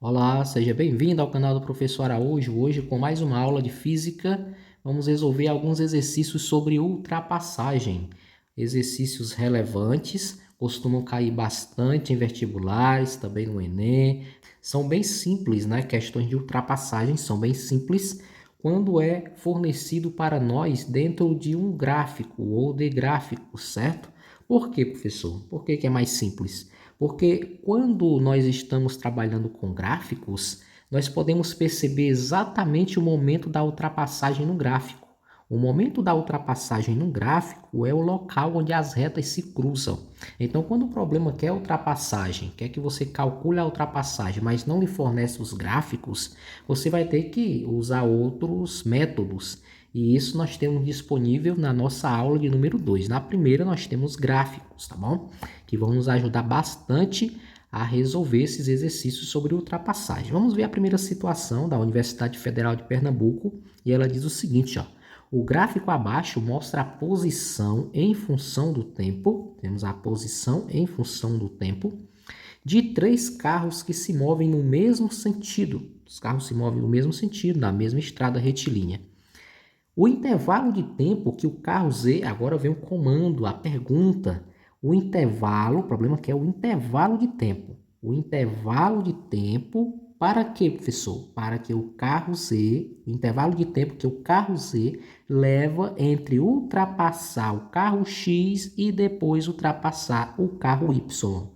Olá, seja bem-vindo ao canal do Professor Araújo. Hoje, com mais uma aula de física, vamos resolver alguns exercícios sobre ultrapassagem. Exercícios relevantes, costumam cair bastante em vestibulares, também no Enem. São bem simples, né? Questões de ultrapassagem são bem simples quando é fornecido para nós dentro de um gráfico ou de gráficos, certo? Por quê, professor? Por que é mais simples? Porque quando nós estamos trabalhando com gráficos, nós podemos perceber exatamente o momento da ultrapassagem no gráfico. O momento da ultrapassagem no gráfico é o local onde as retas se cruzam. Então, quando o problema quer ultrapassagem, quer que você calcule a ultrapassagem, mas não lhe fornece os gráficos, você vai ter que usar outros métodos. E isso nós temos disponível na nossa aula de número 2. Na primeira, nós temos gráficos, tá bom? Que vão nos ajudar bastante a resolver esses exercícios sobre ultrapassagem. Vamos ver a primeira situação da Universidade Federal de Pernambuco e ela diz o seguinte, ó. O gráfico abaixo mostra a posição em função do tempo, temos a posição em função do tempo, de 3 carros que se movem no mesmo sentido. Os carros se movem no mesmo sentido, na mesma estrada retilínea. O intervalo de tempo que o carro Z, agora vem o comando, a pergunta. O problema que é o intervalo de tempo. O intervalo de tempo para quê, professor? Para que o carro Z, o intervalo de tempo que o carro Z leva entre ultrapassar o carro X e depois ultrapassar o carro Y.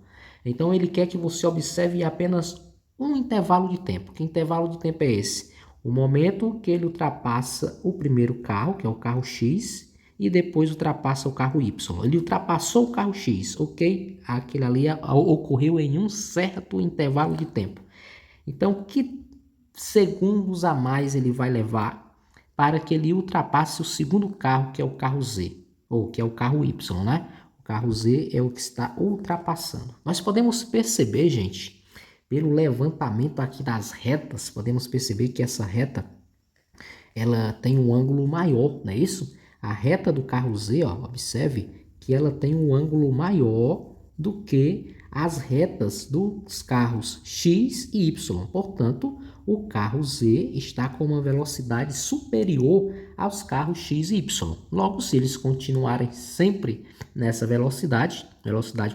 Então, ele quer que você observe apenas um intervalo de tempo. Que intervalo de tempo é esse? O momento que ele ultrapassa o primeiro carro, que é o carro X, e depois ultrapassa o carro Y. Ele ultrapassou o carro X, ok? Aquilo ali ocorreu em um certo intervalo de tempo. Então, que segundos a mais ele vai levar para que ele ultrapasse o segundo carro, que é o carro Z, ou que é o carro Y, né? O carro Z é o que está ultrapassando. Nós podemos perceber, gente, pelo levantamento aqui das retas, podemos perceber que essa reta ela tem um ângulo maior, não é isso? A reta do carro Z, ó, observe que ela tem um ângulo maior do que as retas dos carros X e Y. Portanto, o carro Z está com uma velocidade superior aos carros X e Y. Logo, se eles continuarem sempre nessa velocidade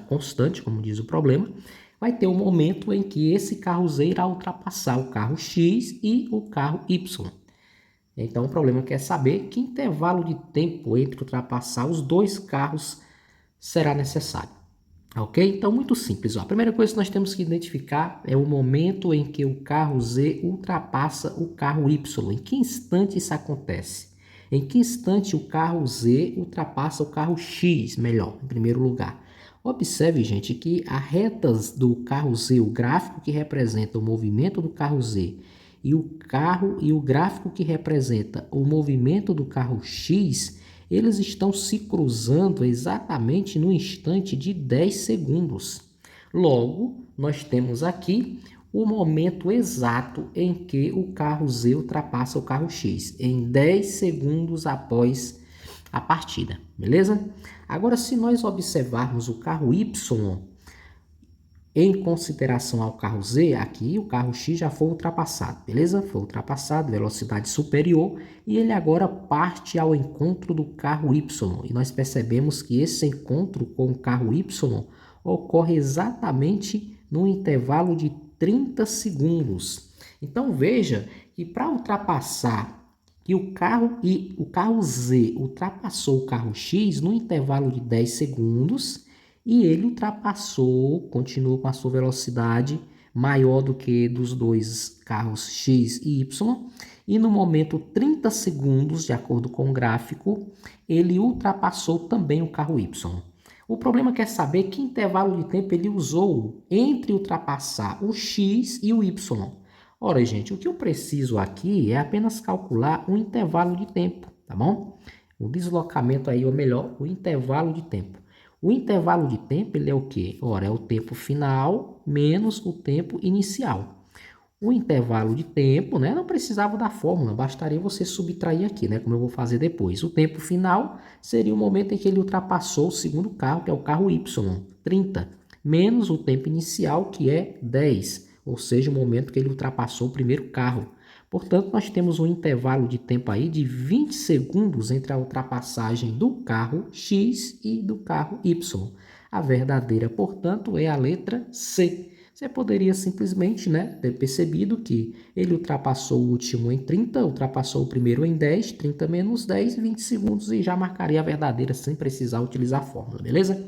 constante, como diz o problema, vai ter um momento em que esse carro Z irá ultrapassar o carro X e o carro Y. Então, o problema é saber que intervalo de tempo entre ultrapassar os dois carros será necessário. Ok? Então, muito simples. Ó. A primeira coisa que nós temos que identificar é o momento em que o carro Z ultrapassa o carro Y. Em que instante isso acontece? Em que instante o carro Z ultrapassa o carro X, melhor, em primeiro lugar? Observe, gente, que as retas do carro Z, o gráfico que representa o movimento do carro Z, e o gráfico que representa o movimento do carro X, eles estão se cruzando exatamente no instante de 10 segundos. Logo, nós temos aqui o momento exato em que o carro Z ultrapassa o carro X, em 10 segundos após a partida, beleza? Agora, se nós observarmos o carro Y, em consideração ao carro Z, aqui o carro X já foi ultrapassado, beleza? Foi ultrapassado, velocidade superior, e ele agora parte ao encontro do carro Y. E nós percebemos que esse encontro com o carro Y ocorre exatamente no intervalo de 30 segundos. Então veja que para ultrapassar que o carro Z ultrapassou o carro X no intervalo de 10 segundos, e ele ultrapassou, continuou com a sua velocidade maior do que dos dois carros X e Y, e no momento 30 segundos, de acordo com o gráfico, ele ultrapassou também o carro Y. O problema é saber que intervalo de tempo ele usou entre ultrapassar o X e o Y. Ora, gente, o que eu preciso aqui é apenas calcular o intervalo de tempo, tá bom? O deslocamento aí, ou melhor, o intervalo de tempo. O intervalo de tempo ele é o quê? Ora, é o tempo final menos o tempo inicial. O intervalo de tempo, né, não precisava da fórmula, bastaria você subtrair aqui, né, como eu vou fazer depois. O tempo final seria o momento em que ele ultrapassou o segundo carro, que é o carro Y, 30, menos o tempo inicial, que é 10. ou seja, o momento que ele ultrapassou o primeiro carro. Portanto, nós temos um intervalo de tempo aí de 20 segundos entre a ultrapassagem do carro X e do carro Y. A verdadeira, portanto, é a letra C. Você poderia simplesmente, ter percebido que ele ultrapassou o último em 30, ultrapassou o primeiro em 10, 30 menos 10, 20 segundos e já marcaria a verdadeira sem precisar utilizar a fórmula, beleza?